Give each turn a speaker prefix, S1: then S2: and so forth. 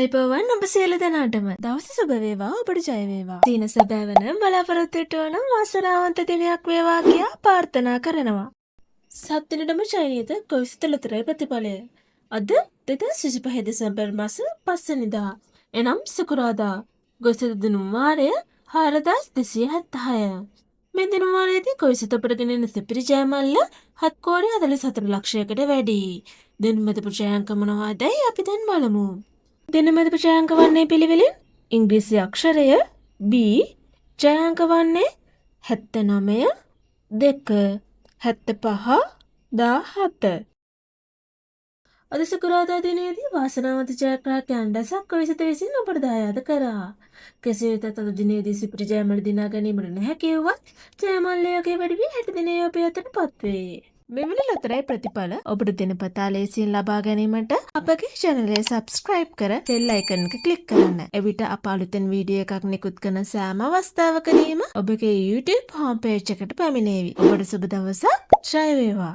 S1: අයිබෝවන් ඔබ සියලු දෙනාටම දවස සුබ වේවා ඔබට ජය වේවා. දින සැබෑවන බලාපොරොත්තු වන වාසනාවන්ත දිනයක් වේවා කියා ප්‍රාර්ථනා කරනවා. සත් දිනටම චෛනීත ගොවිසුතුලතරේ ප්‍රතිඵලය. අද 2025 දෙසැම්බර් මාස 5 වෙනිදා. එනම් සකුරාදා. ගොවිසුතු දිනුම් වාරය 4276. මේ දිනුම් වාරයේදී ගොවිසුතු අපට ගෙනෙන සිපිරි ජයමල්ල 7,44 ලක්ෂයකට වැඩි. දිනමෙද පුජාංක මොනවාදයි අපි දැන් බලමු. දිනමෙද පුජාංක වන්නේ පිළිවෙලින් ඉංග්‍රීසි අක්ෂරය B, ජයාංක වන්නේ 79, 2, 75, 17. අද සකුරාදා දිනයේදී වාසනාවන්ත ජයග්‍රාහකයන් රැසක් ගොවිසුතු විසින් ඔබට දායාද කරා. කෙසේ වෙතත් අද දිනයේදී සිපිරි ජයමල් දිනා ගැනීමට නොහැකි වුවත් ජයමල්ලයගේ වැඩි වී 60 දිනයේ ඔබ යටටපත් වේ. මෙවැනි ලොතරැයි ප්‍රතිඵල ඔබට දිනපතා ලේසියෙන් ලබා ගැනීමට අපගේ channel එක subscribe කර bell icon එක click කරන්න. එවිට අප අලුතෙන් වීඩියෝ එකක් නිකුත් කරන සෑම අවස්ථාවකදීම ඔබගේ YouTube home page එකට පැමිණේවි. ඔබට සුබ දවසක්. ජය වේවා.